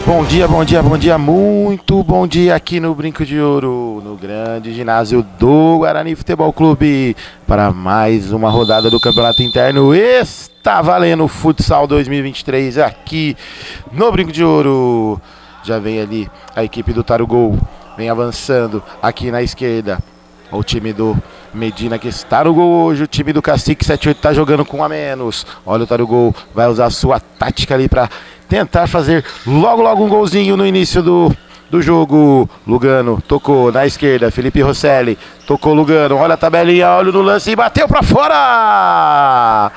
Bom dia, bom dia, bom dia, muito bom dia aqui no Brinco de Ouro, no grande ginásio do Guarani Futebol Clube, para mais uma rodada do Campeonato Interno. Está valendo o Futsal 2023 aqui no Brinco de Ouro. Já vem ali a equipe do Tarugol, vem avançando aqui na esquerda. O time do Medina que está no gol hoje, o time do Cacique 78 está jogando com um a menos. Olha o Tarugol, vai usar a sua tática ali para tentar fazer logo um golzinho no início do jogo. Lugano tocou na esquerda, Felipe Rosselli tocou Lugano, olha a tabelinha, olha no lance e bateu para fora.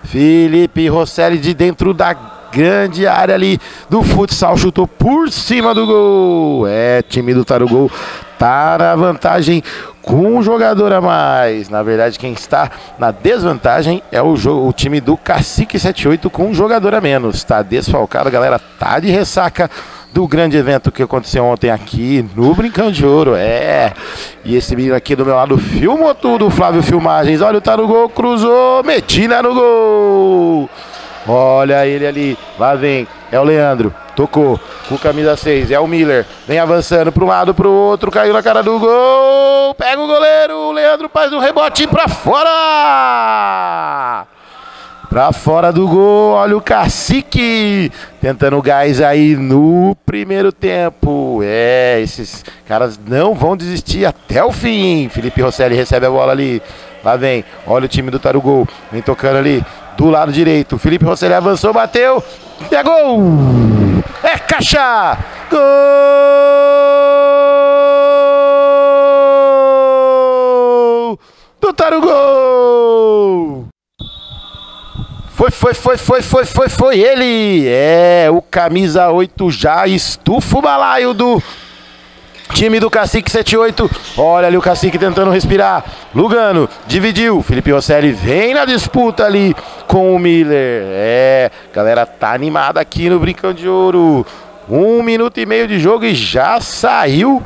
Felipe Rosselli de dentro da grande área ali do futsal, chutou por cima do gol. Time do Tarugol tá na vantagem com um jogador a mais. Na verdade, quem está na desvantagem é o time do Cacique 78 com um jogador a menos. Tá desfalcado, a galera tá de ressaca do grande evento que aconteceu ontem aqui no Brincão de Ouro. E esse menino aqui do meu lado filmou tudo, Flávio Filmagens. Olha o Tarugol, cruzou, Medina no gol. Olha ele ali, lá vem, é o Leandro, tocou com camisa 6, é o Miller, vem avançando para um lado, para o outro, caiu na cara do gol, pega o goleiro, o Leandro faz um rebote para fora! Para fora do gol, olha o Cacique, tentando gás aí no primeiro tempo. Esses caras não vão desistir até o fim. Felipe Rosselli recebe a bola ali, lá vem, olha o time do Tarugol, vem tocando ali do lado direito, Felipe Rosselli avançou, bateu, é gol! É caixa! Gol! Do Tarugol! Foi ele! O camisa 8 já estufa o balaio do time do Cacique 78, olha ali o Cacique tentando respirar, Lugano dividiu, Felipe Rosselli vem na disputa ali com o Miller. Galera tá animada aqui no Brincão de Ouro, 1 minuto e meio de jogo e já saiu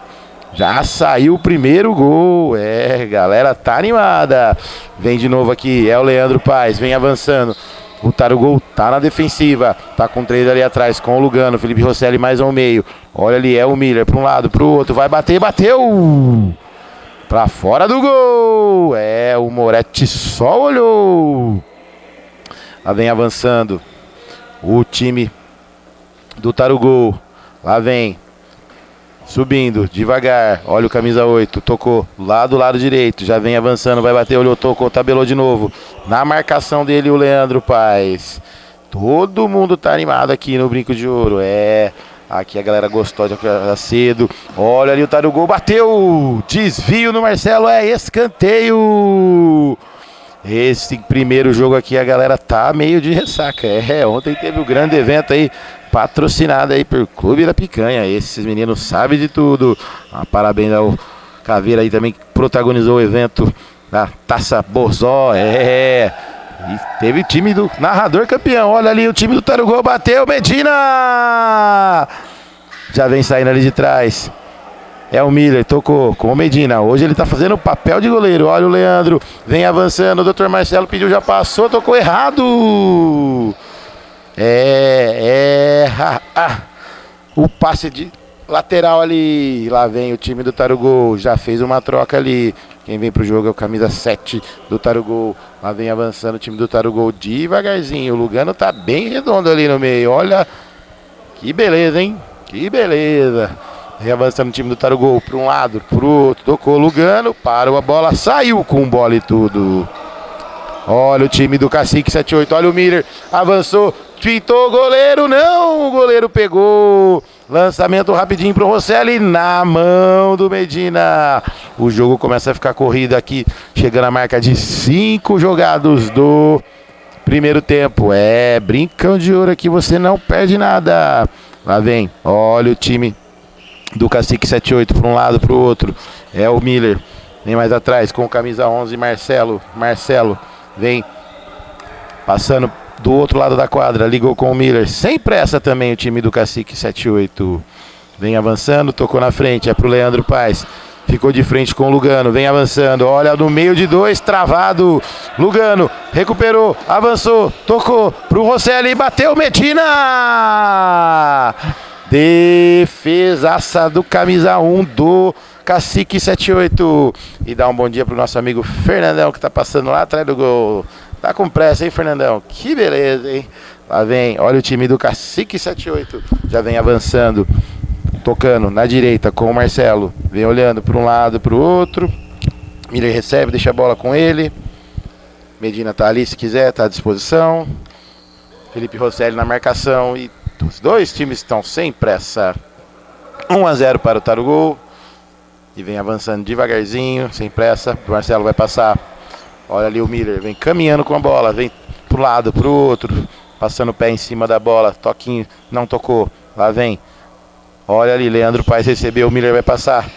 o primeiro gol. Galera tá animada, vem de novo aqui, é o Leandro Paes, vem avançando. O Tarugol tá na defensiva, tá com 3 ali atrás, com o Lugano, Felipe Rosselli mais ao meio. Olha ali, é o Miller, para um lado, para o outro, vai bater, bateu! Para fora do gol! O Moretti só olhou. Lá vem avançando o time do Tarugol, lá vem. Subindo, devagar, olha o camisa 8, tocou lá do lado direito, já vem avançando, vai bater, olhou, tocou, tabelou de novo. Na marcação dele o Leandro Paes. Todo mundo tá animado aqui no Brinco de Ouro, aqui a galera gostou de acordar cedo. Olha ali o Tarugol, bateu, desvio no Marcelo, escanteio. Esse primeiro jogo aqui a galera tá meio de ressaca, ontem teve o grande evento aí, patrocinado aí por Clube da Picanha. Esses meninos sabem de tudo. Parabéns ao Caveira aí também, que protagonizou o evento da Taça Borzó. E teve time do narrador campeão. Olha ali o time do Tarugol, bateu, Medina! Já vem saindo ali de trás. É o Miller, tocou com o Medina. Hoje ele tá fazendo o papel de goleiro. Olha o Leandro, vem avançando. O Dr. Marcelo pediu, já passou, tocou errado. O passe de lateral ali. Lá vem o time do Tarugol, já fez uma troca ali. Quem vem pro jogo é o camisa 7 do Tarugol. Lá vem avançando o time do Tarugol devagarzinho. O Lugano tá bem redondo ali no meio. Olha que beleza, hein? Que beleza. Vem avançando o time do Tarugol para um lado, pro outro. Tocou Lugano, parou a bola, saiu com bola e tudo. Olha o time do Cacique 78, olha o Miller, avançou, pintou o goleiro, não, o goleiro pegou. Lançamento rapidinho pro Rosselli, na mão do Medina. O jogo começa a ficar corrido aqui, chegando a marca de 5 jogados do primeiro tempo. Brincão de Ouro aqui, você não perde nada. Lá vem, olha o time do Cacique 78 para um lado, para o outro. É o Miller, vem mais atrás com camisa 11, Marcelo vem passando do outro lado da quadra, ligou com o Miller, sem pressa também o time do Cacique 78, vem avançando, tocou na frente, é pro Leandro Paes, ficou de frente com o Lugano, vem avançando, olha no meio de 2, travado, Lugano, recuperou, avançou, tocou pro Rosselli, bateu, Medina! Defesaça do camisa 1 do Cacique 78. E dá um bom dia pro nosso amigo Fernandão, que tá passando lá atrás do gol. Tá com pressa, hein, Fernandão? Que beleza, hein? Lá vem, olha o time do Cacique 78. Já vem avançando, tocando na direita com o Marcelo. Vem olhando para um lado, para o outro. Miller recebe, deixa a bola com ele. Medina tá ali se quiser, tá à disposição. Felipe Rosselli na marcação. E os dois times estão sem pressa. 1-0 para o Tarugol. E vem avançando devagarzinho, sem pressa. O Marcelo vai passar. Olha ali o Miller, vem caminhando com a bola. Vem pro lado, pro outro. Passando o pé em cima da bola. Toquinho, não tocou. Lá vem. Olha ali, Leandro Paes recebeu. O Miller vai passar.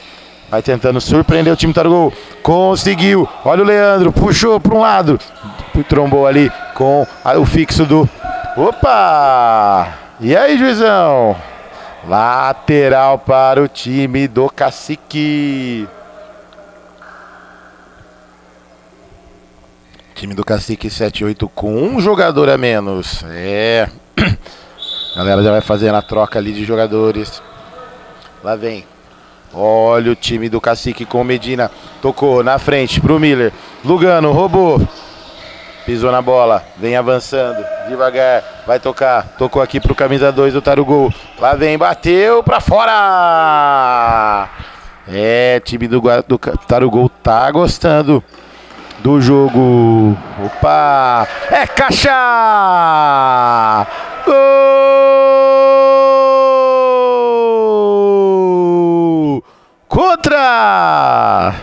Vai tentando surpreender o time do Tarugol. Conseguiu. Olha o Leandro, puxou para um lado. Trombou ali com o fixo do... Opa! E aí, juizão? Lateral para o time do Cacique. Time do Cacique 78 com um jogador a menos. É. A galera já vai fazendo a troca ali de jogadores. Lá vem. Olha o time do Cacique com o Medina. Tocou na frente pro Miller. Lugano roubou. Pisou na bola. Vem avançando. Devagar. Vai tocar. Tocou aqui pro camisa 2 do Tarugol. Lá vem. Bateu pra fora. É, time do Tarugol tá gostando do jogo. Opa! É caixa! Gol! Contra!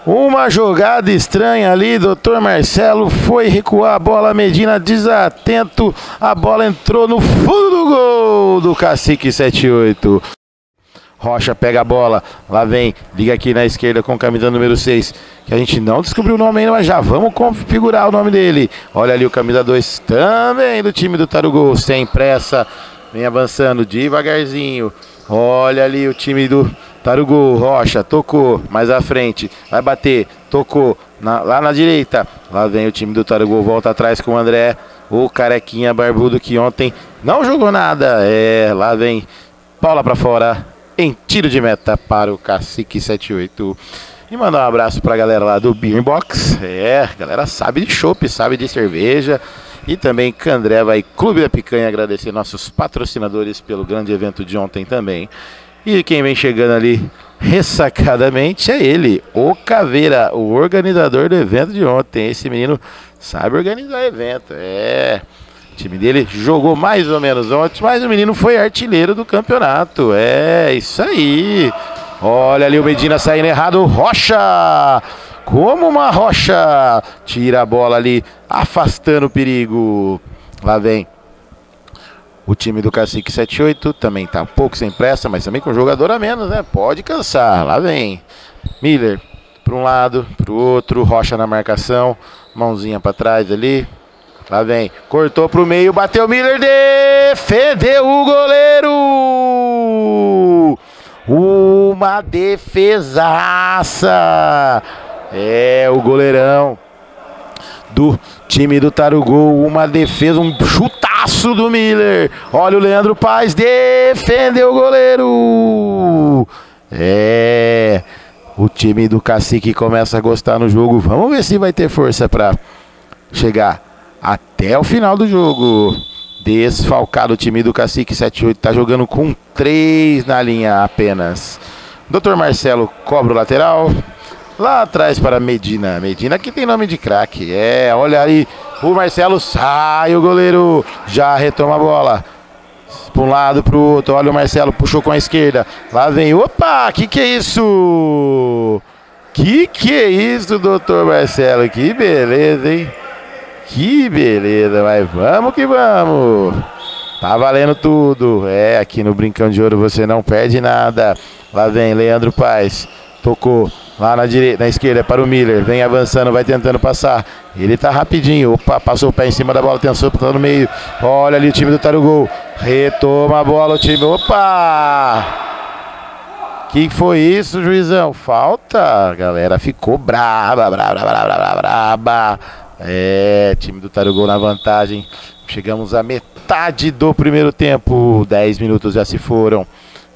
Uma jogada estranha ali, Dr. Marcelo foi recuar a bola, Medina desatento, a bola entrou no fundo do gol do Cacique 78. Rocha pega a bola, lá vem, liga aqui na esquerda com camisa número 6, que a gente não descobriu o nome ainda, mas já vamos configurar o nome dele. Olha ali o camisa 2 também do time do Tarugol, sem pressa, vem avançando devagarzinho. Olha ali o time do Tarugol, Rocha, tocou, mais à frente, vai bater, tocou, lá na direita. Lá vem o time do Tarugol, volta atrás com o André, o carequinha barbudo que ontem não jogou nada. É, lá vem, bola pra fora. Em tiro de meta para o Cacique 78. E mandar um abraço para a galera lá do Beer Box. É, a galera sabe de chopp, sabe de cerveja. E também Candreva e Clube da Picanha. Agradecer nossos patrocinadores pelo grande evento de ontem também. E quem vem chegando ali ressacadamente é ele, o Caveira, o organizador do evento de ontem. Esse menino sabe organizar evento. É... O time dele jogou mais ou menos ontem, mas o menino foi artilheiro do campeonato. É, isso aí. Olha ali o Medina saindo errado. Rocha! Como uma rocha! Tira a bola ali, afastando o perigo. Lá vem o time do Cacique 78. Também tá um pouco sem pressa, mas também com jogador a menos, né? Pode cansar. Lá vem Miller para um lado, para o outro. Rocha na marcação. Mãozinha para trás ali. Lá vem, cortou pro meio, bateu Miller, defendeu o goleiro! Uma defesaça! É, o goleirão do time do Tarugol, uma defesa, um chutaço do Miller. Olha o Leandro Paes, defendeu o goleiro! É, o time do Cacique começa a gostar no jogo. Vamos ver se vai ter força para chegar até o final do jogo. Desfalcado o time do Cacique 78. Tá jogando com 3 na linha apenas. Dr. Marcelo cobra o lateral. Lá atrás para Medina. Medina que tem nome de craque. É, olha aí. O Marcelo sai. O goleiro já retoma a bola. Para um lado, para o outro. Olha o Marcelo. Puxou com a esquerda. Lá vem. Opa! Que é isso? Que é isso, Dr. Marcelo? Que beleza, hein? Que beleza, mas vamos que vamos. Tá valendo tudo. É, aqui no Brincão de Ouro você não perde nada. Lá vem Leandro Paes. Tocou lá na direita, na esquerda para o Miller. Vem avançando, vai tentando passar. Ele tá rapidinho. Opa, passou o pé em cima da bola, tensou, tá no meio. Olha ali o time do Tarugol. Retoma a bola o time. Opa! Que foi isso, juizão? Falta. A galera ficou braba. É, time do Tarugol na vantagem. Chegamos à metade metade do primeiro tempo. 10 minutos já se foram.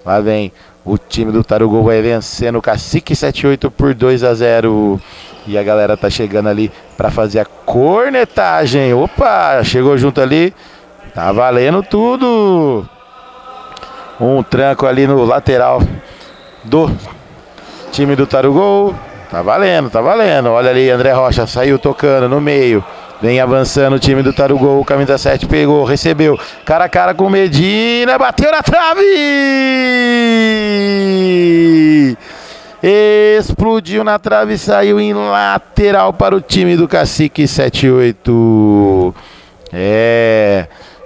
Lá vem o time do Tarugol, vai vencendo o Cacique 78 por 2-0. E a galera tá chegando ali para fazer a cornetagem. Opa, chegou junto ali. Tá valendo tudo. Um tranco ali no lateral do time do Tarugol. Tá valendo, tá valendo. Olha ali, André Rocha saiu tocando no meio. Vem avançando o time do Tarugol. Camisa 7 pegou, recebeu. Cara a cara com Medina. Bateu na trave! Explodiu na trave e saiu em lateral para o time do Cacique 78.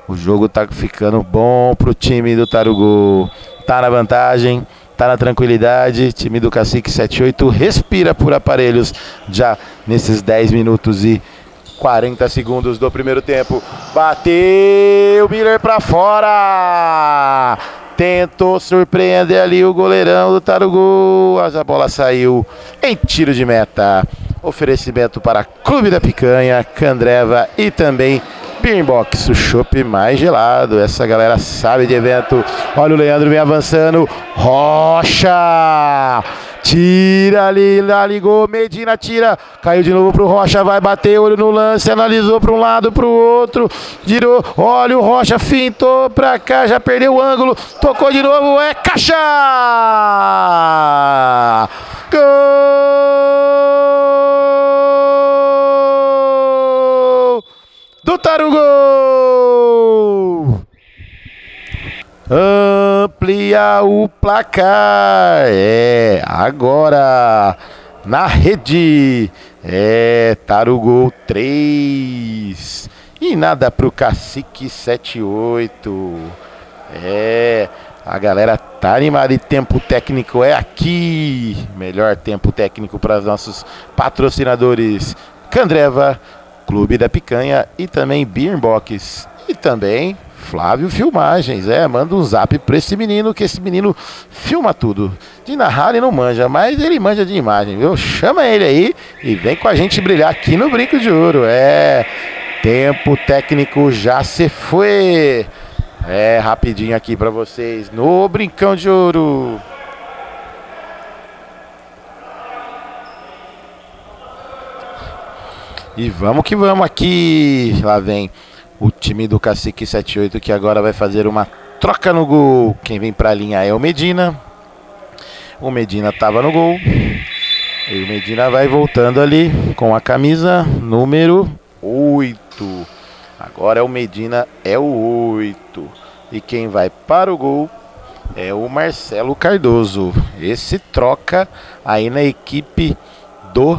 O jogo tá ficando bom pro time do Tarugol. Tá na vantagem, tá na tranquilidade. Time do Cacique 78 respira por aparelhos já nesses 10 minutos e 40 segundos do primeiro tempo. Bateu Miller pra fora. Tentou surpreender ali o goleirão do Tarugol. Mas a bola saiu em tiro de meta. Oferecimento para Clube da Picanha, Candreva e também Beerbox, o chopp mais gelado. Essa galera sabe de evento. Olha o Leandro vem avançando. Rocha! Tira ali, lá ligou, Medina tira, caiu de novo pro Rocha, vai bater, olho no lance, analisou para um lado, pro outro, girou, olha o Rocha, fintou pra cá, já perdeu o ângulo, tocou de novo, é caixa! Gol do Tarugol! Amplia o placar. Agora na rede. Tarugol 3 e nada pro Cacique 78. A galera tá animada e tempo técnico é aqui. Melhor tempo técnico para os nossos patrocinadores Candreva, Clube da Picanha e também Beerbox e também Flávio Filmagens. Manda um zap pra esse menino, que esse menino filma tudo. De narrar ele não manja, mas ele manja de imagem, viu? Chama ele aí e vem com a gente brilhar aqui no Brinco de Ouro. Tempo técnico já se foi. Rapidinho aqui pra vocês no Brincão de Ouro. E vamos que vamos aqui. Lá vem o time do Cacique 78 que agora vai fazer uma troca no gol. Quem vem pra linha é o Medina. O Medina tava no gol. E o Medina vai voltando ali com a camisa número 8. Agora é o Medina, é o 8. E quem vai para o gol é o Marcelo Cardoso. Esse troca aí na equipe do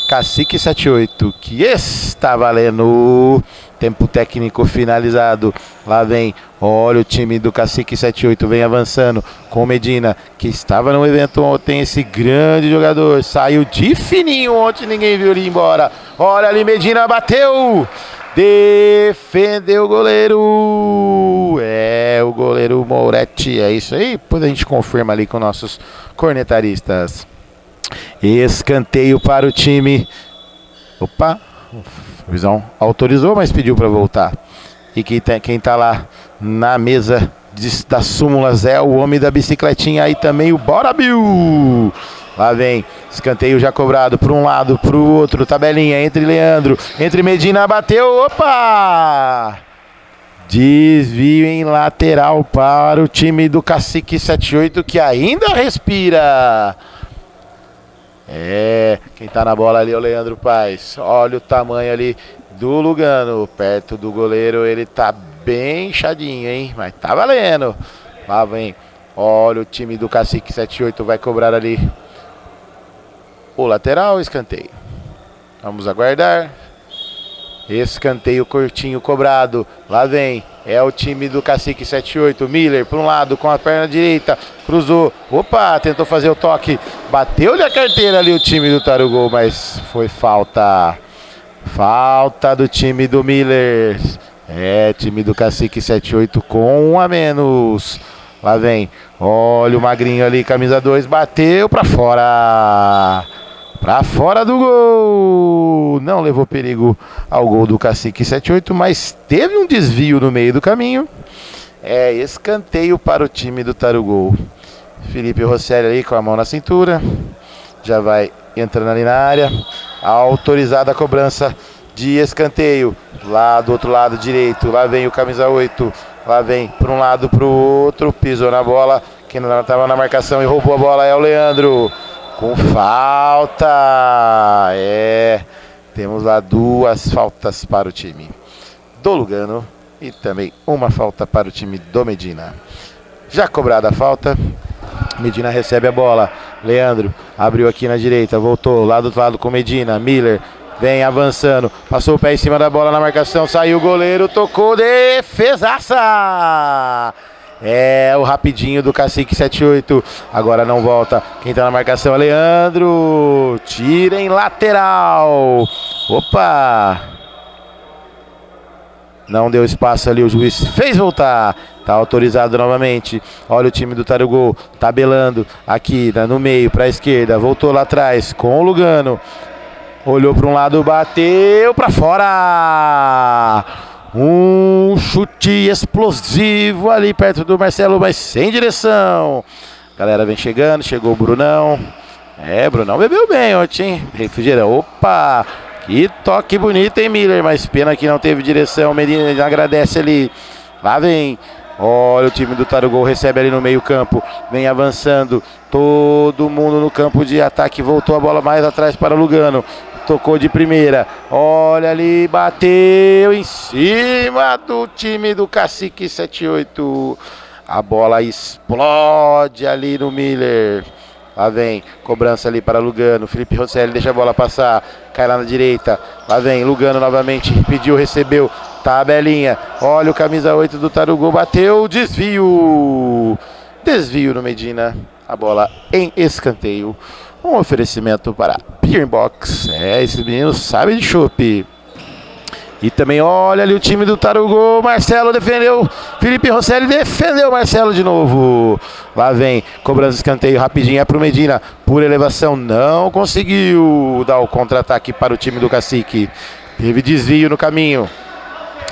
Cacique 78, que está valendo. Tempo técnico finalizado. Lá vem, olha o time do Cacique 78, vem avançando com o Medina, que estava no evento ontem, esse grande jogador. Saiu de fininho ontem, ninguém viu ele ir embora. Olha ali, Medina bateu. Defendeu o goleiro. O goleiro Moretti. É isso aí. Depois a gente confirma ali com nossos cornetaristas. Escanteio para o time. Opa, o Visão autorizou, mas pediu para voltar. E quem tá lá na mesa das súmulas é o homem da bicicletinha e também o Bora Bill. Lá vem, escanteio já cobrado por um lado, para o outro, tabelinha entre Leandro, entre Medina, bateu, opa! Desvio em lateral para o time do Cacique 78 que ainda respira. Quem tá na bola ali é o Leandro Paes. Olha o tamanho ali do Lugano, perto do goleiro, ele tá bem inchadinho, hein? Mas tá valendo. Lá vem, olha o time do Cacique 78, vai cobrar ali o lateral, escanteio. Vamos aguardar. Escanteio curtinho cobrado. Lá vem, é o time do Cacique 78. Miller para um lado com a perna direita, cruzou, opa, tentou fazer o toque, bateu-lhe a carteira ali o time do Tarugol, mas foi falta. Falta do time do Miller. Time do Cacique 78 com um a menos. Lá vem, olha o magrinho ali, camisa 2, bateu para fora. Pra fora do gol. Não levou perigo ao gol do Cacique 78, mas teve um desvio no meio do caminho. É escanteio para o time do Tarugol. Felipe Rosselli ali com a mão na cintura. Já vai entrando ali na área. Autorizada a cobrança de escanteio. Lá do outro lado direito. Lá vem o camisa 8. Lá vem para um lado para o outro. Pisou na bola. Quem não estava na marcação e roubou a bola é o Leandro. Com falta. Temos lá 2 faltas para o time do Lugano. E também uma falta para o time do Medina. Já cobrada a falta. Medina recebe a bola. Leandro abriu aqui na direita. Voltou lá do outro lado com Medina. Miller vem avançando. Passou o pé em cima da bola na marcação. Saiu o goleiro. Tocou. Defesaça. É o rapidinho do Cacique 78. Agora não volta. Quem tá na marcação é Leandro. Tira em lateral. Opa! Não deu espaço ali, o juiz fez voltar. Tá autorizado novamente. Olha o time do Tarugol tabelando aqui no meio para a esquerda. Voltou lá atrás com o Lugano. Olhou para um lado, bateu para fora. Um chute explosivo ali perto do Marcelo, mas sem direção. Galera vem chegando, chegou o Brunão. Brunão bebeu bem ontem, hein? Refrigerante. Opa! Que toque bonito, hein, Miller? Mas pena que não teve direção. Medina agradece ali. Lá vem. Olha o time do Tarugol, recebe ali no meio campo. Vem avançando. Todo mundo no campo de ataque. Voltou a bola mais atrás para o Lugano. Tocou de primeira. Olha ali, bateu em cima do time do Cacique 78. A bola explode ali no Miller. Lá vem, cobrança ali para Lugano. Felipe Rosselli deixa a bola passar. Cai lá na direita. Lá vem, Lugano novamente. Pediu, recebeu. Tabelinha. Olha o camisa 8 do Tarugol. Bateu, desvio. Desvio no Medina. A bola em escanteio. Um oferecimento para Beer Box. Esses meninos sabem de chopp. E também olha ali o time do Tarugol. Marcelo defendeu. Felipe Rosselli defendeu Marcelo de novo. Lá vem, cobrança de escanteio rapidinho. É pro Medina. Por elevação. Não conseguiu dar o contra-ataque para o time do Cacique. Teve desvio no caminho.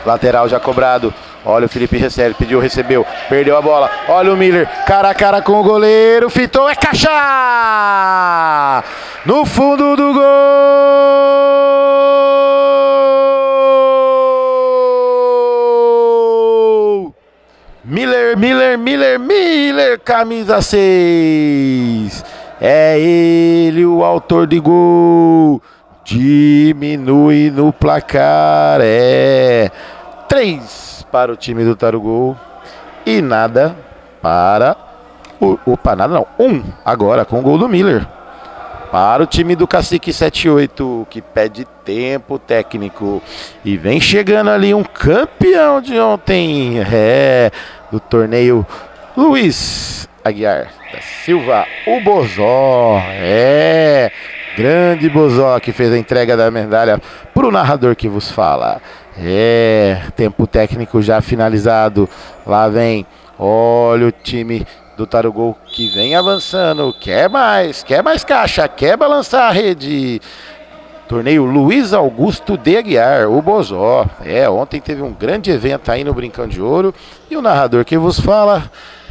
Lateral já cobrado. Olha o Felipe Rosselli. Pediu, recebeu. Perdeu a bola. Olha o Miller. Cara a cara com o goleiro. Fitou. É caixa! No fundo do gol! Miller, camisa 6. É ele o autor de gol. Diminui no placar. 3 para o time do Tarugol. E nada para nada não. 1 agora com o gol do Miller. Para o time do Cacique 78, que pede tempo técnico. E vem chegando ali um campeão de ontem. Do torneio, Luiz Aguiar da Silva, o Bozó. Grande Bozó, que fez a entrega da medalha para o narrador que vos fala. Tempo técnico já finalizado. Lá vem, olha o time do Tarugol que vem avançando. Quer mais caixa, quer balançar a rede. Torneio Luiz Augusto de Aguiar, o Bozó. Ontem teve um grande evento aí no Brincão de Ouro. E o narrador que vos fala,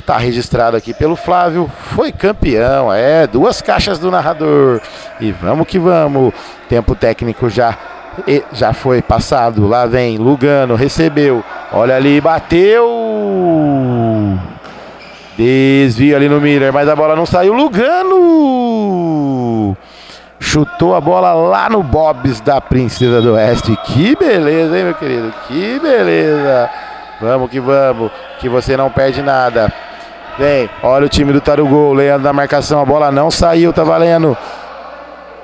tá registrado aqui pelo Flávio, foi campeão. 2 caixas do narrador. E vamos que vamos. Tempo técnico já foi passado. Lá vem, Lugano, recebeu. Olha ali, bateu. Desvio ali no Miller, mas a bola não saiu. Lugano chutou a bola lá no Bob's da Princesa do Oeste. Que beleza, hein, meu querido? Que beleza. Vamos que vamos, que você não perde nada. Vem, olha o time do Tarugol. Leandro na marcação, a bola não saiu. Tá valendo.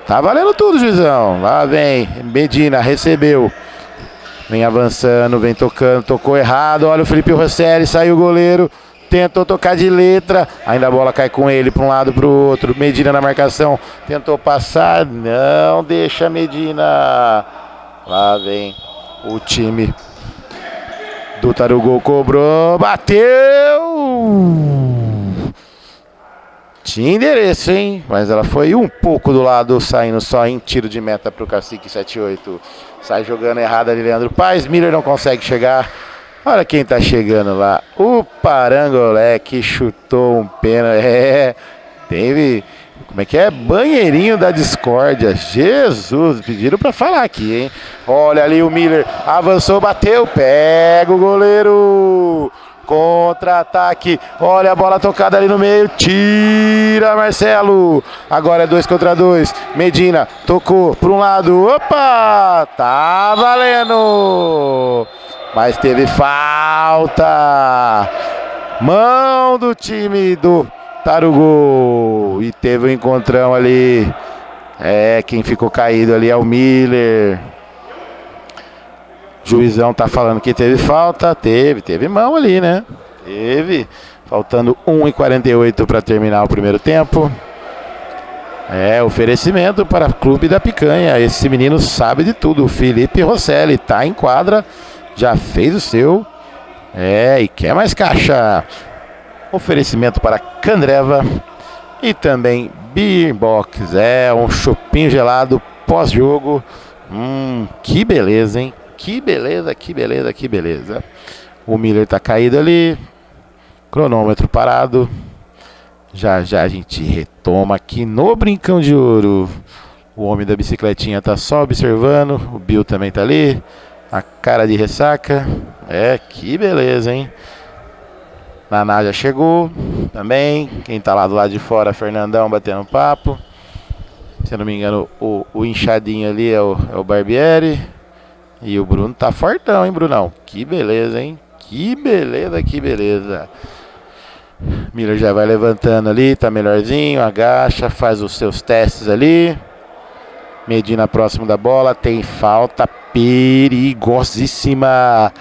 Tá valendo tudo, juizão. Lá vem, Medina, recebeu. Vem avançando, vem tocando. Tocou errado, olha o Felipe Rosselli. Saiu o goleiro. Tentou tocar de letra, ainda a bola cai com ele para um lado para o outro. Medina na marcação, tentou passar, não deixa Medina. Lá vem o time do Tarugol, cobrou, bateu. Tinha endereço, hein? Mas ela foi um pouco do lado, saindo só em tiro de meta pro Cacique 78. Sai jogando errado ali, Leandro Paes. Miller não consegue chegar. Olha quem tá chegando lá. O Parangolé que chutou um pênalti. Teve... Como é que é? Banheirinho da discórdia. Jesus, pediram pra falar aqui, hein? Olha ali o Miller. Avançou, bateu. Pega o goleiro. Contra-ataque, olha a bola tocada ali no meio, tira Marcelo, agora é 2 contra 2, Medina, tocou para um lado, opa, tá valendo, mas teve falta, mão do time do Tarugo, e teve um encontrão ali, quem ficou caído ali é o Miller. Juizão tá falando que teve falta, teve mão ali, né? Teve, faltando 1:48 para terminar o primeiro tempo. Oferecimento para o Clube da Picanha. Esse menino sabe de tudo. O Felipe Rosselli tá em quadra, já fez o seu. E quer mais caixa. Oferecimento para Candreva e também Beer Box. Um chopinho gelado pós-jogo. Que beleza, hein? Que beleza, que beleza, que beleza. O Miller tá caído ali. Cronômetro parado. Já já a gente retoma aqui no Brincão de Ouro. O homem da bicicletinha tá só observando. O Bill também tá ali. A cara de ressaca. Que beleza, hein? Naná já chegou também. Quem tá lá do lado de fora, Fernandão batendo papo. Se eu não me engano, o inchadinho ali é o Barbieri. E o Bruno tá fortão, hein, Brunão? Que beleza, hein? Que beleza, que beleza. Miller já vai levantando ali, tá melhorzinho, agacha, faz os seus testes ali. Medina próximo da bola, tem falta perigosíssima.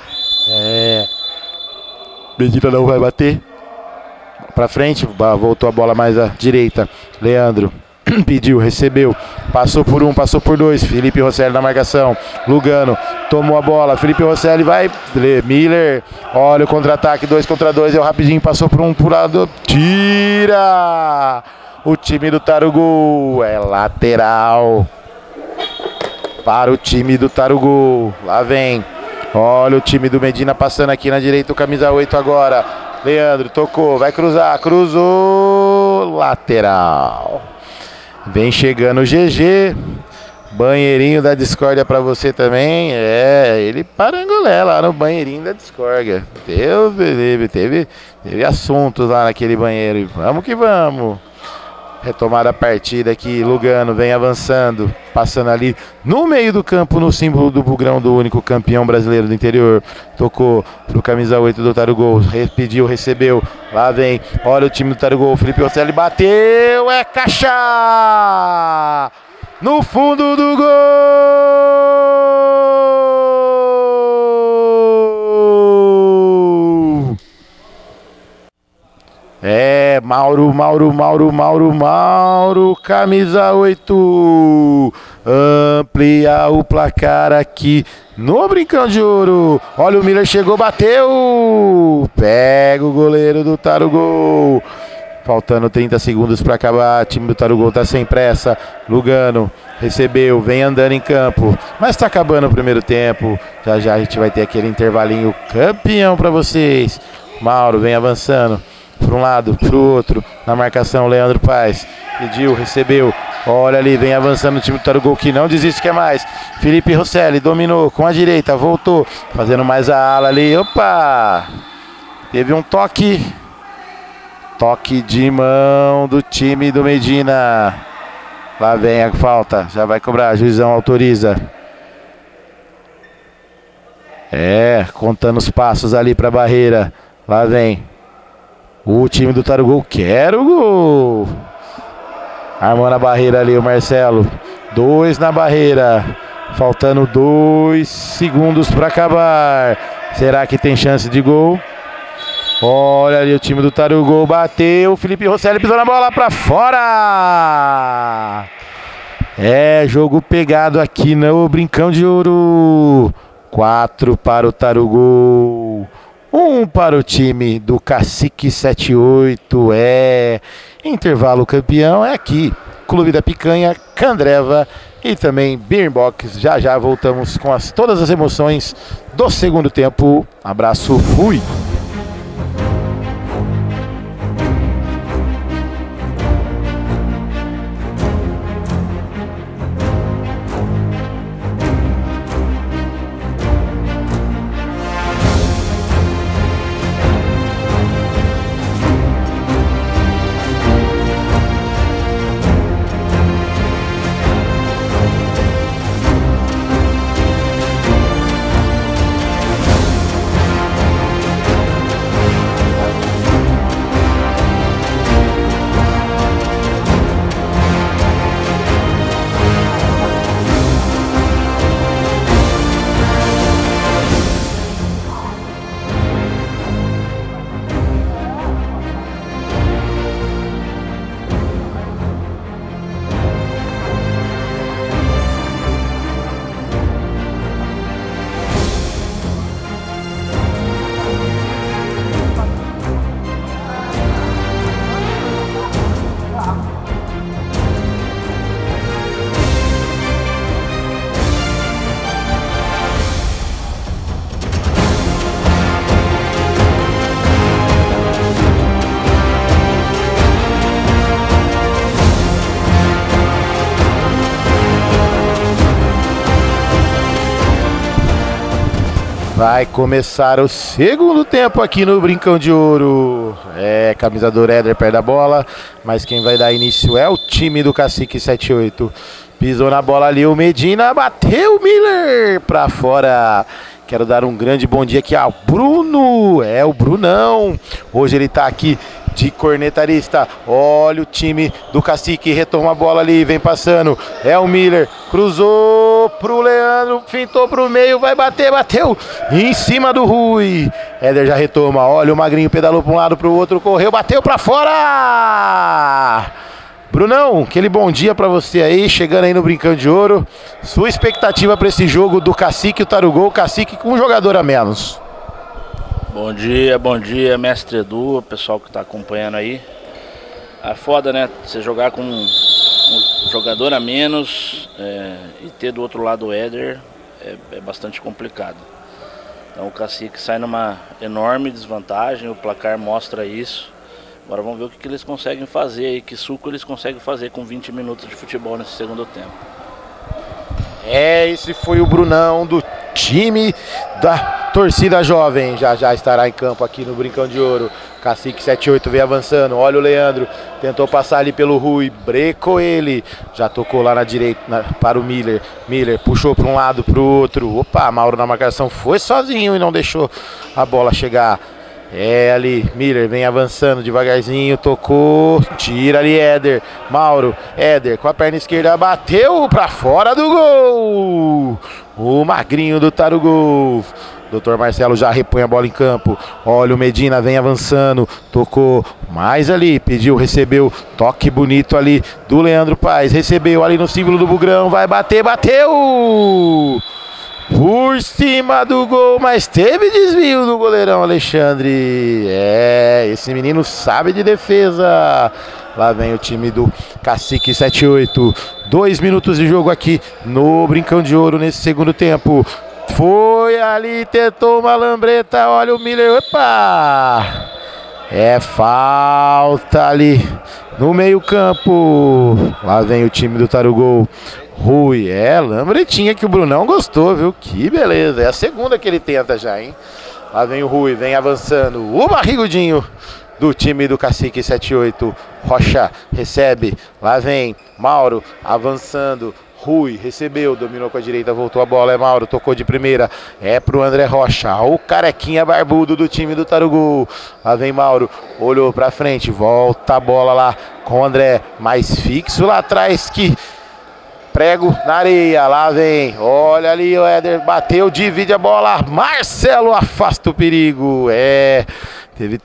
Medina não vai bater. Pra frente, voltou a bola mais à direita. Leandro. Pediu, recebeu, passou por um, passou por dois, Felipe Rosselli na marcação, Lugano, tomou a bola, Felipe Rosselli vai, Miller, olha o contra-ataque, 2 contra 2, rapidinho, passou por um, por lado, tira, o time do Tarugo, lateral, para o time do Tarugo, lá vem, olha o time do Medina passando aqui na direita, o camisa 8 agora, Leandro, tocou, vai cruzar, cruzou, lateral. Vem chegando o GG, banheirinho da discórdia pra você também. Ele parangolé lá no banheirinho da discórdia. Deus me livre, teve assuntos lá naquele banheiro. Vamos que vamos. Retomada a partida aqui, Lugano vem avançando, passando ali no meio do campo, no símbolo do bugrão do único campeão brasileiro do interior. Tocou pro camisa 8 do Tarugo, pediu, recebeu, lá vem, olha o time do Tarugo, Felipe Rosselli bateu, caixa! No fundo do gol! Mauro, camisa 8, amplia o placar aqui no Brincão de Ouro, olha o Miller chegou, bateu, pega o goleiro do Tarugo, faltando 30 segundos para acabar, o time do Tarugo tá sem pressa, Lugano recebeu, vem andando em campo, mas tá acabando o primeiro tempo, já já a gente vai ter aquele intervalinho campeão para vocês, Mauro vem avançando, para um lado, para o outro, na marcação, Leandro Paes, pediu, recebeu, olha ali, vem avançando o time do Tarugo que não desiste, quer mais, Felipe Rosselli dominou com a direita, voltou, fazendo mais a ala ali, opa, teve um toque de mão do time do Medina, lá vem a falta, já vai cobrar, juizão autoriza, contando os passos ali para a barreira, lá vem, o time do Tarugo quer o gol. Armando a barreira ali o Marcelo. 2 na barreira. Faltando 2 segundos para acabar. Será que tem chance de gol? Olha ali o time do Tarugo. Bateu. Felipe Rosselli pisou na bola para fora. Jogo pegado aqui no Brincão de Ouro. 4 para o Tarugo. 1 para o time do Cacique 78, Intervalo campeão é aqui, Clube da Picanha, Candreva e também Beer Box. Já já voltamos com todas as emoções do segundo tempo. Abraço, fui! Vai começar o segundo tempo aqui no Brincão de Ouro. É, camisa do Éder perto da bola, mas quem vai dar início é o time do Cacique 78. Pisou na bola ali o Medina, bateu o Miller pra fora. Quero dar um grande bom dia aqui ao Bruno, é o Brunão. Hoje ele tá aqui de cornetarista. Olha o time do Cacique, retoma a bola ali, vem passando. É o Miller, cruzou pro Leandro, fintou pro meio, vai bater, bateu em cima do Rui. Éder já retoma, olha o Magrinho, pedalou pra um lado, pro outro, correu, bateu pra fora. Brunão, aquele bom dia pra você aí, chegando aí no Brincão de Ouro. Sua expectativa pra esse jogo do Cacique e o Tarugol, o Cacique com um jogador a menos. Bom dia, mestre Edu, pessoal que tá acompanhando aí. É foda, né? Você jogar com um jogador a menos e ter do outro lado o Éder é bastante complicado. Então o Cacique sai numa enorme desvantagem, o placar mostra isso. Agora vamos ver o que eles conseguem fazer aí, que suco eles conseguem fazer com 20 minutos de futebol nesse segundo tempo. Esse foi o Brunão do time da torcida jovem. Já já estará em campo aqui no Brincão de Ouro. Cacique 78 vem avançando. Olha o Leandro, tentou passar ali pelo Rui, brecou ele. Já tocou lá na direita para o Miller. Miller puxou para um lado, para o outro. Opa, Mauro na marcação foi sozinho e não deixou a bola chegar. É ali, Miller vem avançando devagarzinho, tocou, tira ali Éder, Mauro, Éder com a perna esquerda, bateu pra fora do gol, o Magrinho do Tarugol. Dr. Marcelo já repõe a bola em campo, olha o Medina, vem avançando, tocou mais ali, pediu, recebeu, toque bonito ali do Leandro Paes, recebeu ali no símbolo do Bugrão, vai bater, bateu! Por cima do gol, mas teve desvio do goleirão Alexandre. Esse menino sabe de defesa. Lá vem o time do Cacique 78. 2 minutos de jogo aqui no Brincão de Ouro nesse segundo tempo. Foi ali, tentou uma lambreta. Olha o Miller. Opa! É falta ali no meio campo. Lá vem o time do Tarugol. Rui, lambretinha que o Brunão gostou, viu? Que beleza, é a segunda que ele tenta já, hein? Lá vem o Rui, vem avançando, o barrigudinho do time do Cacique 78. Rocha recebe, lá vem Mauro avançando, Rui recebeu, dominou com a direita, voltou a bola, é Mauro, tocou de primeira, é pro André Rocha, o carequinha barbudo do time do Tarugol. Lá vem Mauro, olhou pra frente, volta a bola lá com o André, mais fixo lá atrás que... Prego na areia, lá vem, olha ali o Éder, bateu, divide a bola, Marcelo afasta o perigo, teve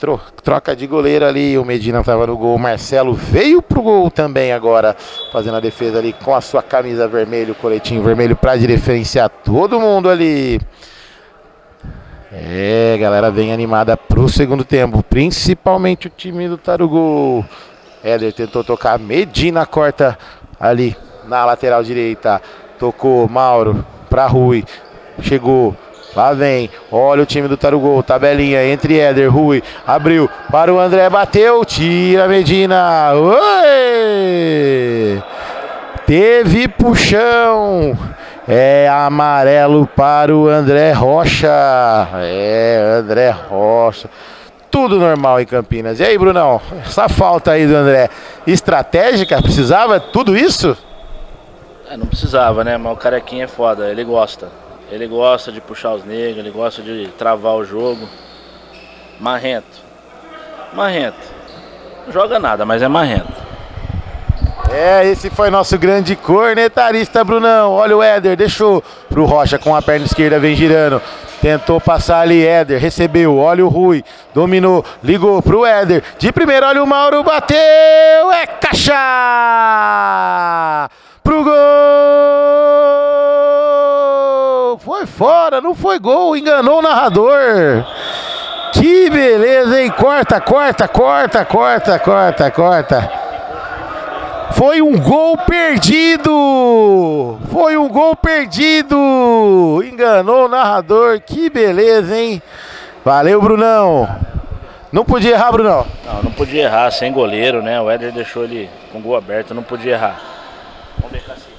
troca de goleiro ali, o Medina estava no gol, o Marcelo veio pro gol também agora, fazendo a defesa ali com a sua camisa vermelha, o coletinho vermelho para diferenciar todo mundo ali. Galera bem animada pro segundo tempo, principalmente o time do Tarugol. Éder tentou tocar, Medina corta ali na lateral direita. Tocou, Mauro pra Rui. Chegou, lá vem, olha o time do Tarugol, tabelinha entre Éder, Rui, abriu para o André, bateu, tira Medina. Oi! Teve puxão. É amarelo para o André Rocha. André Rocha. Tudo normal em Campinas. E aí, Brunão? Essa falta aí do André, estratégica? Precisava tudo isso? Não precisava, né? Mas o Carequinha é foda, ele gosta. Ele gosta de puxar os negros, ele gosta de travar o jogo. Marrento. Marrento. Não joga nada, mas é marrento. Esse foi nosso grande cornetarista, Brunão. Olha o Éder, deixou pro Rocha com a perna esquerda, vem girando. Tentou passar ali, Éder, recebeu, olha o Rui, dominou, ligou pro Éder. De primeiro, olha o Mauro, bateu, é caixa! Pro gol! Foi fora, não foi gol, enganou o narrador. Que beleza, hein? Corta. Foi um gol perdido! Foi um gol perdido! Enganou o narrador, que beleza, hein? Valeu, Brunão! Não podia errar, Brunão? Não podia errar, sem goleiro, né? O Éder deixou ele com o gol aberto, não podia errar. Vamos ver, Cacique.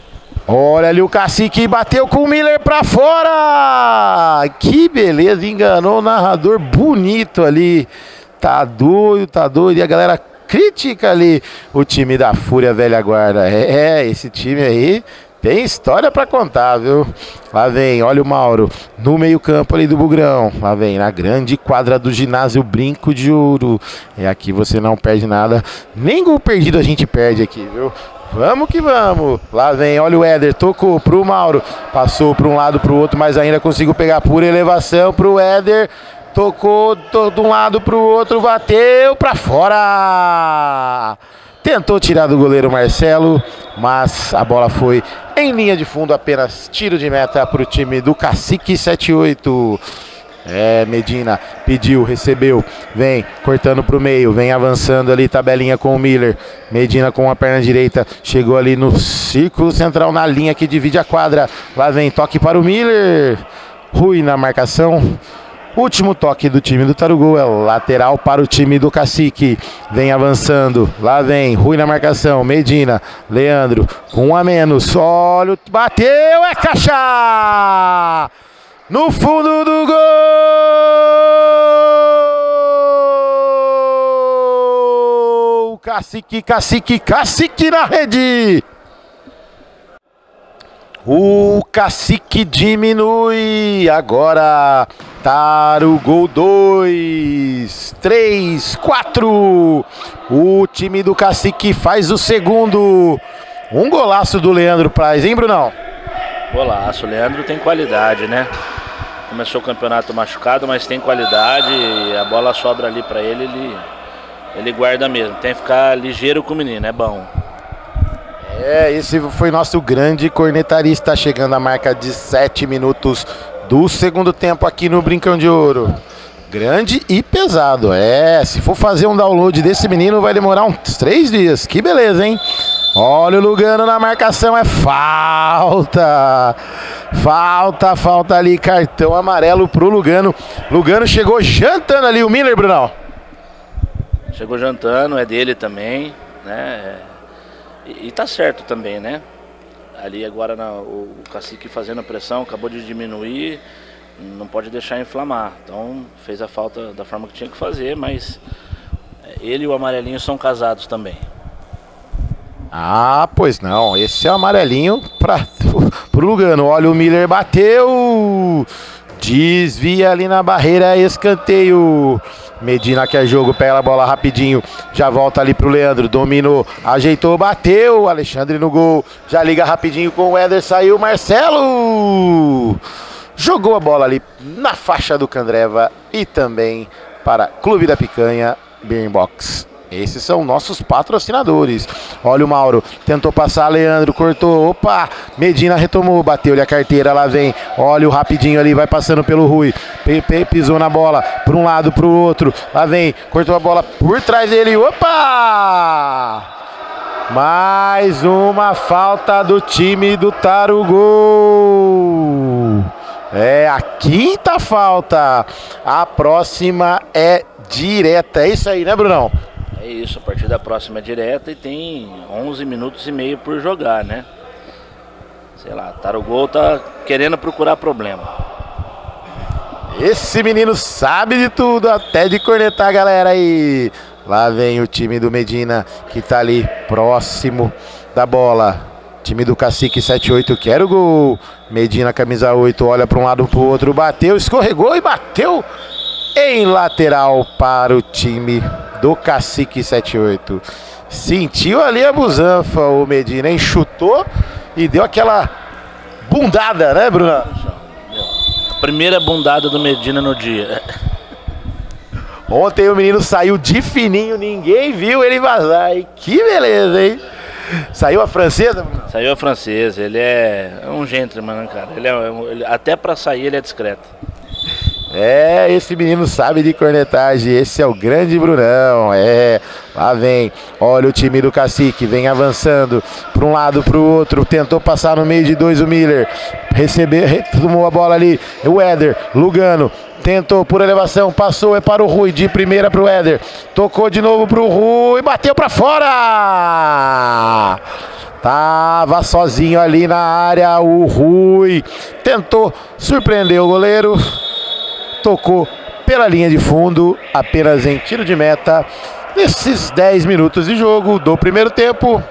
Olha ali o Cacique, bateu com o Miller pra fora! Que beleza, enganou o narrador, bonito ali. Tá doido, e a galera critica ali o time da Fúria Velha Guarda. Esse time aí tem história pra contar, viu? Lá vem, olha o Mauro no meio campo ali do Bugrão. Lá vem, na grande quadra do ginásio Brinco de Ouro. E aqui você não perde nada, nem gol perdido a gente perde aqui, viu? Vamos que vamos. Lá vem, olha o Éder, tocou pro Mauro, passou para um lado pro outro, mas ainda conseguiu pegar por elevação pro Éder. Tocou de um lado pro outro, bateu pra fora. Tentou tirar do goleiro Marcelo, mas a bola foi em linha de fundo, apenas tiro de meta pro time do Cacique 78. Medina pediu, recebeu, vem cortando pro meio, vem avançando ali, tabelinha com o Miller. Medina com a perna direita, chegou ali no círculo central, na linha que divide a quadra. Lá vem, toque para o Miller. Rui na marcação. Último toque do time do Tarugol, é lateral para o time do Cacique. Vem avançando, lá vem, Rui na marcação, Medina, Leandro, com um a menos, olha, bateu, é caixa! No fundo do gol! Cacique na rede! O Cacique diminui, agora Tarugol 2, 3, 4. O time do Cacique faz o segundo. Um golaço do Leandro Praz, hein, Brunão? Golaço, o Leandro tem qualidade, né? Começou o campeonato machucado, mas tem qualidade. A bola sobra ali pra ele, ele guarda mesmo. Tem que ficar ligeiro com o menino, é bom. Esse foi nosso grande cornetarista, chegando à marca de 7 minutos do segundo tempo aqui no Brincão de Ouro. Grande e pesado, se for fazer um download desse menino vai demorar uns 3 dias, que beleza, hein? Olha o Lugano na marcação, é falta ali, cartão amarelo pro Lugano. Lugano chegou jantando ali, o Miller, Brunão. Chegou jantando, é dele também, né? E tá certo também, né? Ali agora o Cacique fazendo a pressão, acabou de diminuir, não pode deixar inflamar. Então fez a falta da forma que tinha que fazer, mas ele e o amarelinho são casados também. Pois não, esse é o amarelinho pro Lugano. Olha o Miller, bateu, desvia ali na barreira, escanteio. Medina quer jogo, pega a bola rapidinho, já volta ali pro Leandro, dominou, ajeitou, bateu, Alexandre no gol, já liga rapidinho com o Éder, saiu Marcelo, jogou a bola ali na faixa do Candreva e também para Clube da Picanha, Beer Box. Esses são nossos patrocinadores. Olha o Mauro, tentou passar, Leandro cortou, opa, Medina retomou, bateu-lhe a carteira, lá vem, olha o rapidinho ali, vai passando pelo Rui, pisou na bola, para um lado, para o outro, lá vem, cortou a bola por trás dele, opa! Mais uma falta do time do Tarugol. É a quinta falta. A próxima é direta. É isso aí, né, Brunão? É isso, a partir da próxima é direta e tem 11 minutos e meio por jogar, né? Sei lá, Tarugol tá querendo procurar problema. Esse menino sabe de tudo, até de cornetar a galera aí. Lá vem o time do Medina, que tá ali próximo da bola. Time do Cacique 7-8, quer o gol. Medina, camisa 8, olha para um lado para o outro, bateu, escorregou e bateu em lateral para o time do Cacique 7-8. Sentiu ali a busanfa o Medina, hein? Chutou e deu aquela bundada, né, Bruno? Primeira bundada do Medina no dia. Ontem o menino saiu de fininho, ninguém viu ele vazar, hein? Que beleza, hein? Saiu a francesa, Bruno? Saiu a francesa, ele é um gentleman, né, cara? Até pra sair ele é discreto. É, esse menino sabe de cornetagem, esse é o grande Brunão, lá vem, olha o time do Cacique, vem avançando para um lado, para o outro, tentou passar no meio de dois o Miller, tomou a bola ali, o Éder, Lugano, tentou por elevação, passou, é para o Rui, de primeira para o Éder, tocou de novo para o Rui, bateu para fora! Tava sozinho ali na área, o Rui tentou surpreender o goleiro, tocou pela linha de fundo, apenas em tiro de meta, nesses 10 minutos de jogo do primeiro tempo.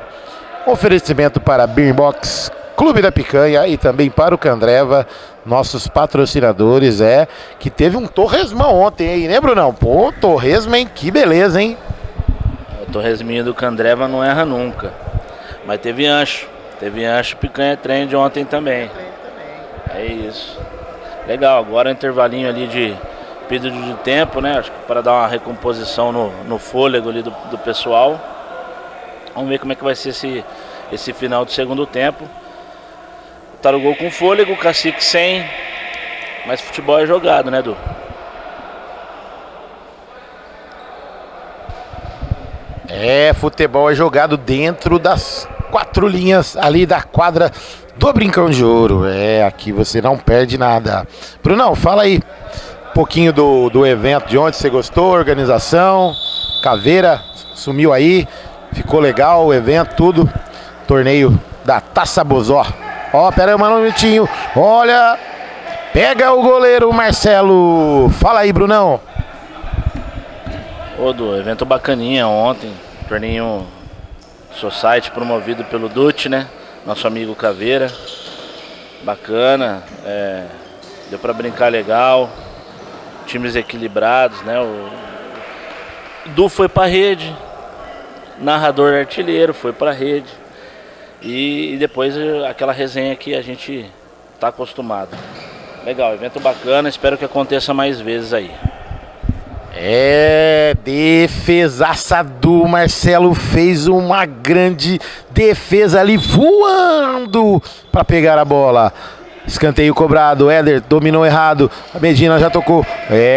Oferecimento para Beerbox, Clube da Picanha e também para o Candreva, nossos patrocinadores, que teve um torresmão ontem aí, né, Brunão? Pô, torresmo, hein? Que beleza, hein? O torresminho do Candreva não erra nunca, mas teve ancho, picanha trend ontem também. É isso. Legal, agora intervalinho ali de pedido de tempo, né? Acho que para dar uma recomposição no fôlego ali do pessoal. Vamos ver como é que vai ser esse final do segundo tempo. Tarugol com fôlego, Cacique sem. Mas futebol é jogado, né, Edu? Futebol é jogado dentro das 4 linhas ali da quadra do Brincão de Ouro. Aqui você não perde nada. Brunão, fala aí um pouquinho do evento de ontem, você gostou? Organização, Caveira sumiu aí, ficou legal o evento, tudo. Torneio da Taça Bozó. Pera aí, um minutinho. Olha, pega o goleiro Marcelo. Fala aí, Brunão. Do evento bacaninha ontem, torneio Society promovido pelo Dutti, né? Nosso amigo Caveira, bacana, deu para brincar legal, times equilibrados, né? O Du foi para rede, narrador artilheiro foi para rede e depois aquela resenha que a gente tá acostumado. Legal, evento bacana, espero que aconteça mais vezes aí. Defesaça do Marcelo, fez uma grande defesa ali, voando para pegar a bola. Escanteio cobrado, Éder dominou errado, a Medina já tocou,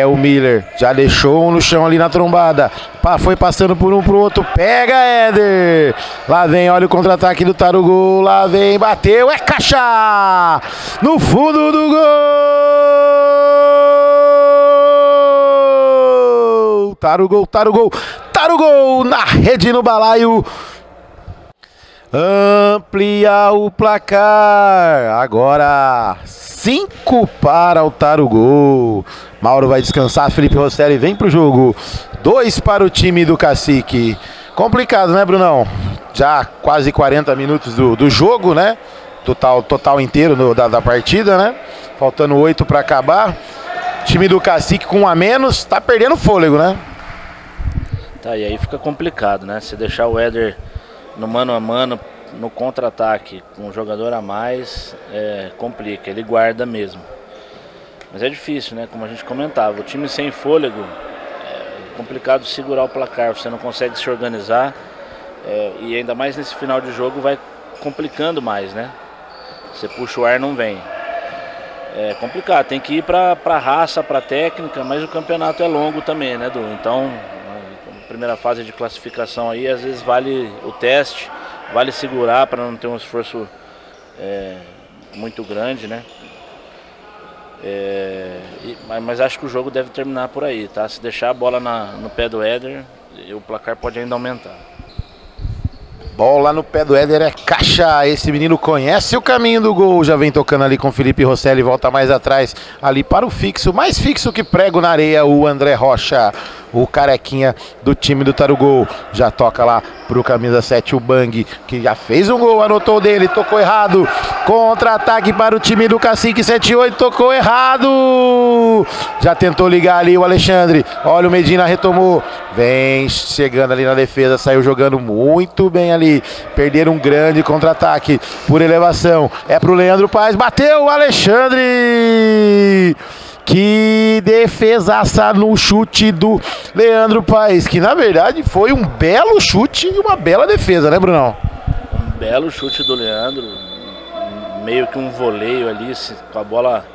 o Miller já deixou no chão ali na trombada, foi passando por um pro outro, pega Éder, lá vem, olha o contra-ataque do Tarugol, lá vem, bateu, caixa, no fundo do gol, Tarugol na rede, no balaio, amplia o placar, agora 5 para o Tarugol. Mauro vai descansar, Felipe Rosselli vem pro jogo, 2 para o time do Cacique. Complicado, né, Brunão? Já quase 40 minutos do jogo, né? Total inteiro da partida, né? Faltando 8 para acabar. Time do Cacique com 1 a menos, tá perdendo fôlego, né? Tá, e aí fica complicado, né? Se deixar o Éder no mano a mano, no contra-ataque, com um jogador a mais, complica, ele guarda mesmo. Mas é difícil, né? Como a gente comentava, o time sem fôlego, é complicado segurar o placar, você não consegue se organizar, e ainda mais nesse final de jogo vai complicando mais, né? Você puxa o ar, não vem. É complicado, tem que ir pra raça, pra técnica, mas o campeonato é longo também, né, Edu? Então, primeira fase de classificação aí, às vezes vale o teste, vale segurar para não ter um esforço muito grande, né? Mas acho que o jogo deve terminar por aí, tá? Se deixar a bola no pé do Éder, o placar pode ainda aumentar. Bola no pé do Éder é caixa. Esse menino conhece o caminho do gol. Já vem tocando ali com o Felipe Rosselli. Volta mais atrás ali para o fixo. Mais fixo que prego na areia. O André Rocha. O carequinha do time do Tarugol. Já toca lá pro camisa 7, o Bang, que já fez um gol, anotou dele, tocou errado. Contra-ataque para o time do Cacique 78, tocou errado. Já tentou ligar ali o Alexandre. Olha, o Medina retomou. Vem chegando ali na defesa, saiu jogando muito bem ali. Perderam um grande contra-ataque por elevação. É pro Leandro Paes, bateu o Alexandre. Que defesaça no chute do Leandro Paes, que na verdade foi um belo chute e uma bela defesa, né, Brunão? Um belo chute do Leandro, meio que um voleio ali, com a bola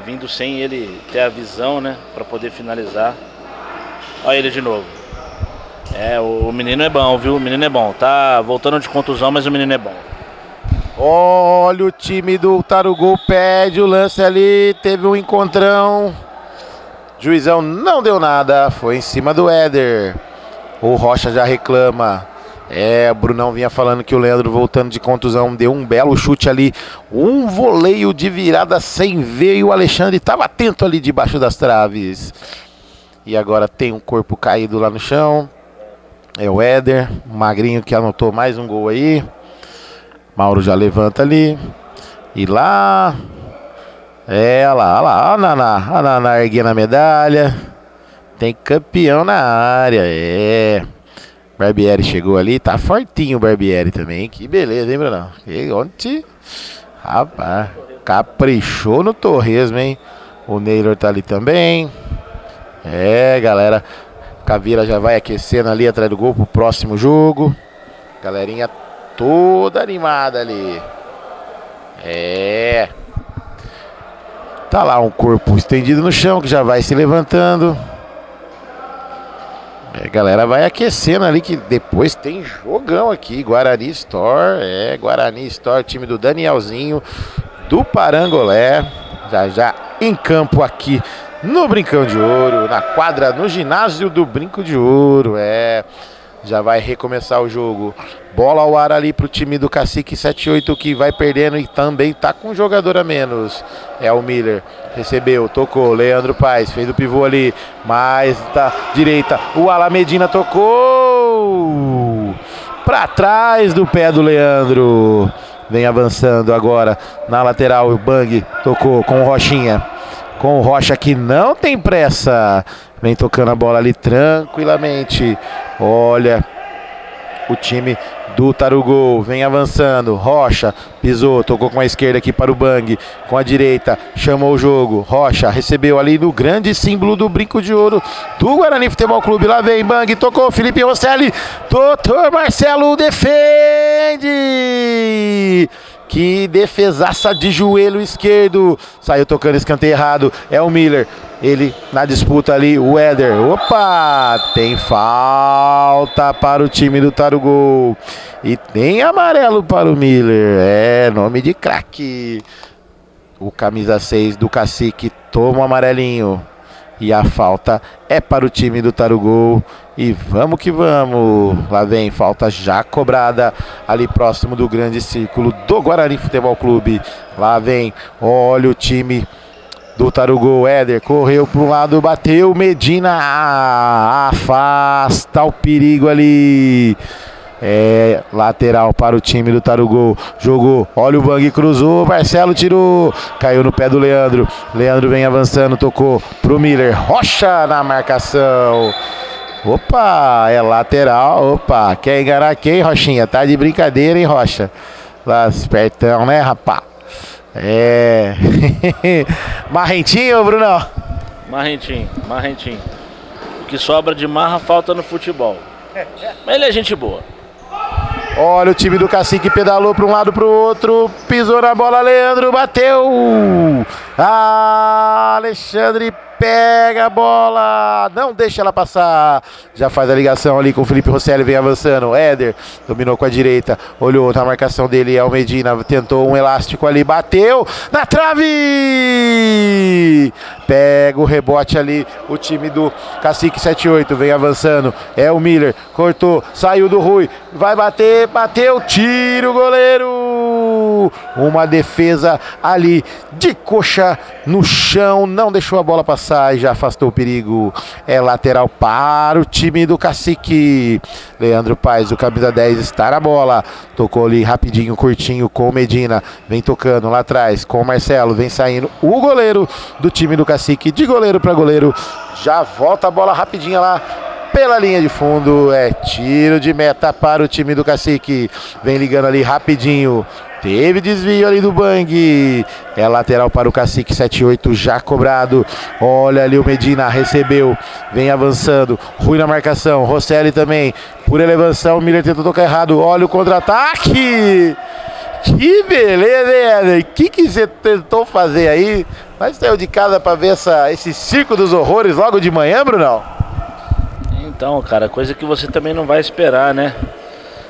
vindo sem ele ter a visão, né, para poder finalizar. Olha ele de novo. O menino é bom, viu? O menino é bom. Tá voltando de contusão, mas o menino é bom. Olha, o time do Tarugol pede o lance ali, teve um encontrão. Juizão não deu nada, foi em cima do Éder. O Rocha já reclama. O Brunão vinha falando que o Leandro, voltando de contusão, deu um belo chute ali. Um voleio de virada sem ver e o Alexandre estava atento ali debaixo das traves. E agora tem um corpo caído lá no chão. É o Éder, magrinho, que anotou mais um gol aí. Mauro já levanta ali. E lá. Olha lá. A Naná erguendo a medalha. Tem campeão na área. Barbieri chegou ali. Tá fortinho o Barbieri também. Que beleza, hein, Brunão? Ontem. Rapaz. Caprichou no torresmo, hein? O Neylor tá ali também. Galera. Caveira já vai aquecendo ali atrás do gol pro próximo jogo. Galerinha toda animada ali. Tá lá um corpo estendido no chão que já vai se levantando. A galera vai aquecendo ali, que depois tem jogão aqui. Guarani Store. Guarani Store, time do Danielzinho, do Parangolé. Já em campo aqui no Brincão de Ouro, na quadra, no ginásio do Brinco de Ouro. Já vai recomeçar o jogo. Bola ao ar ali pro time do Cacique 78, que vai perdendo e também tá com um jogador a menos. É o Miller. Recebeu, tocou. Leandro Paes fez o pivô ali. Mais da direita. O Alamedina tocou pra trás do pé do Leandro. Vem avançando agora na lateral. O Bang tocou com o Rochinha. Com o Rocha, que não tem pressa. Vem tocando a bola ali tranquilamente. Olha, o time do Tarugol vem avançando. Rocha pisou, tocou com a esquerda aqui para o Bang. Com a direita, chamou o jogo. Rocha recebeu ali no grande símbolo do Brinco de Ouro do Guarani Futebol Clube. Lá vem Bang, tocou Felipe Rosselli. Doutor Marcelo defende. Que defesaça de joelho esquerdo. Saiu tocando escanteio errado. É o Miller. Ele na disputa ali. O Éder. Opa! Tem falta para o time do Tarugol. E tem amarelo para o Miller. Nome de craque. O camisa 6 do Cacique toma o amarelinho. E a falta é para o time do Tarugol. E vamos que vamos. Lá vem, falta já cobrada ali próximo do grande círculo do Guarani Futebol Clube. Lá vem, olha o time do Tarugol. Éder correu para um lado, bateu. Medina afasta o perigo ali. Lateral para o time do Tarugol. Jogou, olha o Bang, cruzou. Marcelo tirou, caiu no pé do Leandro. Leandro vem avançando, tocou pro Miller. Rocha na marcação. Opa, lateral. Opa, quer enganar quem, Rochinha? Tá de brincadeira, hein, Rocha? Lá, espertão, né, rapá? Marrentinho, Brunão? Marrentinho. O que sobra de marra falta no futebol. Mas ele é gente boa. Olha o time do Cacique, pedalou para um lado para o outro, pisou na bola, Leandro bateu. Alexandre pega a bola, não deixa ela passar, já faz a ligação ali com o Felipe Rosselli, vem avançando, Éder dominou com a direita, olhou na marcação dele, é o Medina, tentou um elástico ali, bateu na trave, pega o rebote ali, o time do Cacique 78, vem avançando, é o Miller, cortou, saiu do Rui, vai bater, bateu, tira o goleiro, uma defesa ali de coxa no chão, não deixou a bola passar e já afastou o perigo. É lateral para o time do Cacique. Leandro Paes, o camisa 10, está na bola, tocou ali rapidinho, curtinho com o Medina, vem tocando lá atrás com o Marcelo, vem saindo o goleiro do time do Cacique, de goleiro para goleiro, já volta a bola rapidinho lá pela linha de fundo, é tiro de meta para o time do Cacique, vem ligando ali rapidinho, teve desvio ali do Bang, é lateral para o Cacique 78, já cobrado, olha ali o Medina, recebeu, vem avançando, Rui na marcação, Rosselli também, por elevação, Miller tentou tocar errado, olha o contra-ataque, que beleza, hein, Éder? O que você tentou fazer aí? Mas saiu de casa para ver esse circo dos horrores logo de manhã, Brunão? Então, cara, coisa que você também não vai esperar, né?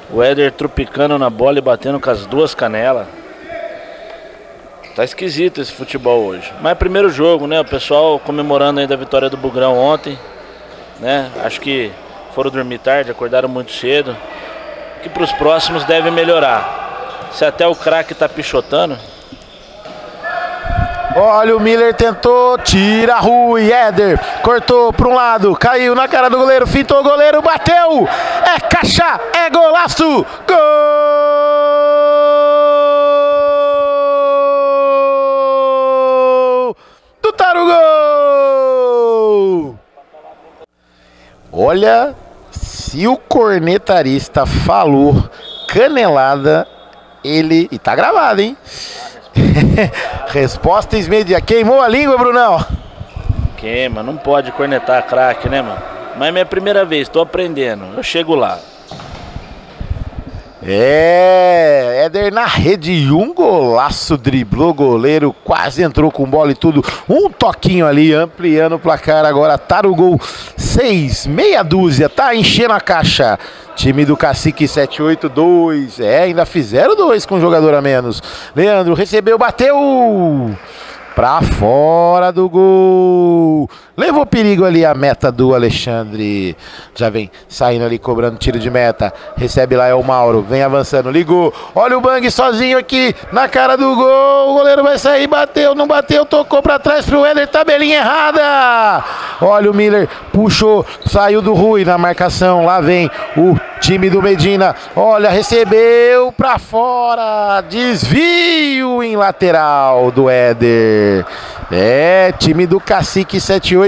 O Éder tropicando na bola e batendo com as duas canelas. Tá esquisito esse futebol hoje. Mas é primeiro jogo, né? O pessoal comemorando ainda a vitória do Bugrão ontem, né? Acho que foram dormir tarde, acordaram muito cedo. Que pros próximos deve melhorar. Se até o craque tá pichotando. Olha o Miller tentou, tira Rui, Éder, cortou para um lado, caiu na cara do goleiro, fintou o goleiro, bateu, é caixa, é golaço, gol do Tarugol! Olha, se o cornetarista falou canelada, ele... E tá gravado, hein? Resposta imediata. Queimou a língua, Brunão? Queima, não pode cornetar craque, né, mano? Mas é minha primeira vez, tô aprendendo. Eu chego lá. É, Éder na rede, um golaço, driblou o goleiro, quase entrou com bola e tudo. Um toquinho ali, ampliando o placar. Agora Tarugol 6, meia dúzia, tá enchendo a caixa. Time do Cacique 782, ainda fizeram 2 com um jogador a menos. Leandro recebeu, bateu pra fora do gol. Levou perigo ali a meta do Alexandre. Já vem saindo ali, cobrando tiro de meta. Recebe lá, é o Mauro, vem avançando, ligou. Olha o Bang sozinho aqui na cara do gol. O goleiro vai sair, bateu, não bateu, tocou pra trás pro Éder, tabelinha errada. Olha o Miller, puxou, saiu do Rui na marcação. Lá vem o time do Medina. Olha, recebeu pra fora. Desvio em lateral do Éder. É, time do Cacique 78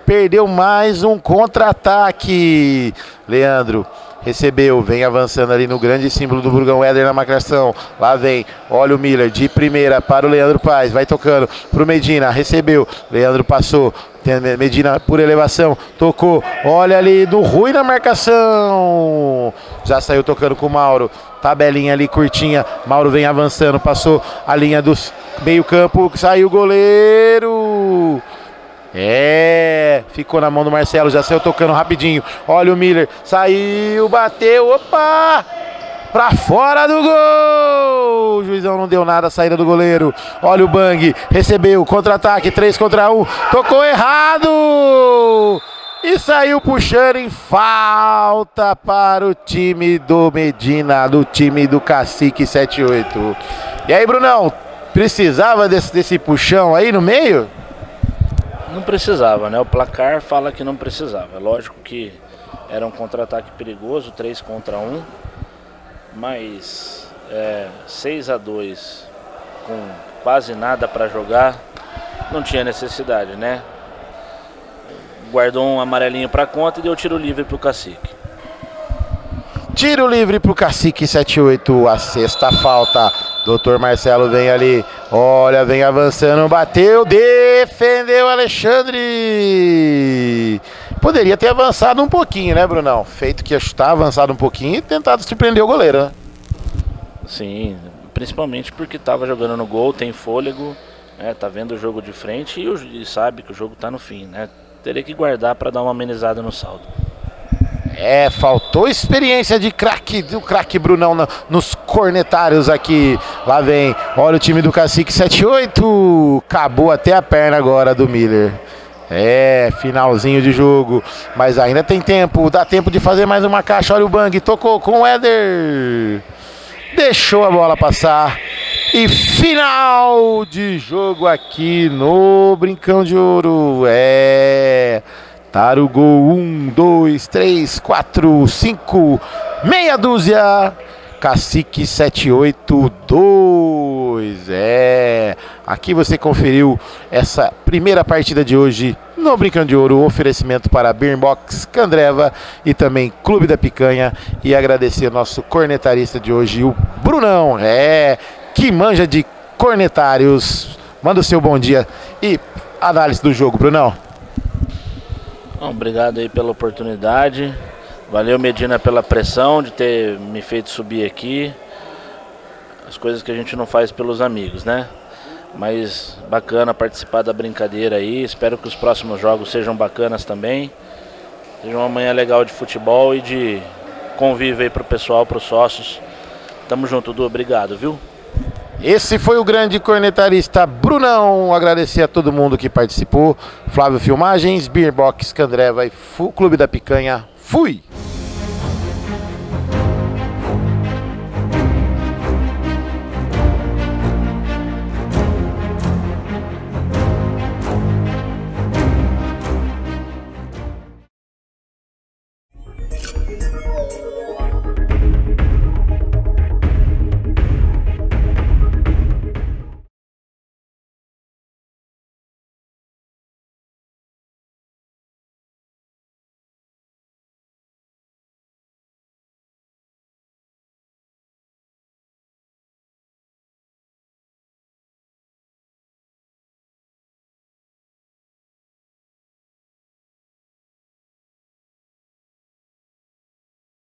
perdeu mais um contra-ataque. Leandro recebeu, vem avançando ali no grande símbolo do Burgão, Éder na marcação. Lá vem, olha o Miller de primeira para o Leandro Paes, vai tocando pro Medina, recebeu, Leandro passou, Medina por elevação, tocou, olha ali do Rui na marcação. Já saiu tocando com o Mauro, tabelinha ali curtinha, Mauro vem avançando, passou a linha dos meio campo, saiu o goleiro. É, ficou na mão do Marcelo, já saiu tocando rapidinho. Olha o Miller, saiu, bateu, opa! Pra fora do gol! O juizão não deu nada, a saída do goleiro. Olha o Bang, recebeu, contra-ataque, 3 contra 1, tocou errado! E saiu puxando em falta para o time do Medina, do time do Cacique 78. E aí, Brunão, precisava desse puxão aí no meio? Não precisava, né? O placar fala que não precisava. Lógico que era um contra-ataque perigoso, 3 contra 1. Mas 6-2 com quase nada para jogar, não tinha necessidade, né? Guardou um amarelinho para conta e deu tiro livre pro Cacique. Tiro livre pro Cacique 78, a sexta falta. Doutor Marcelo vem ali, olha, vem avançando, bateu, defendeu Alexandre. Poderia ter avançado um pouquinho, né, Brunão? Feito que ia chutar, avançado um pouquinho e tentado surpreender o goleiro, né? Sim, principalmente porque estava jogando no gol, tem fôlego, né? Tá vendo o jogo de frente e sabe que o jogo tá no fim, né? Teria que guardar para dar uma amenizada no saldo. Faltou experiência de craque, do craque Brunão nos cornetários aqui. Lá vem, olha o time do Cacique 7-8. Acabou até a perna agora do Miller. Finalzinho de jogo, mas ainda tem tempo, dá tempo de fazer mais uma caixa. Olha o Bang, tocou com o Éder. Deixou a bola passar. E final de jogo aqui no Brincão de Ouro. Tarugol 1, 2, 3, 4, 5, meia dúzia. Cacique 782. Aqui você conferiu essa primeira partida de hoje no Brincando de Ouro. Oferecimento para Beerbox, Candreva e também Clube da Picanha. E agradecer ao nosso cornetarista de hoje, o Brunão, que manja de cornetários. Manda o seu bom dia e análise do jogo, Brunão. Obrigado aí pela oportunidade. Valeu, Medina, pela pressão de ter me feito subir aqui. As coisas que a gente não faz pelos amigos, né? Mas bacana participar da brincadeira aí. Espero que os próximos jogos sejam bacanas também. Seja uma manhã legal de futebol e de convívio aí pro pessoal, pros sócios. Tamo junto, Du. Obrigado, viu? Esse foi o grande cornetarista Brunão. Agradecer a todo mundo que participou. Flávio Filmagens, Beerbox, Candreva e Clube da Picanha. Fui!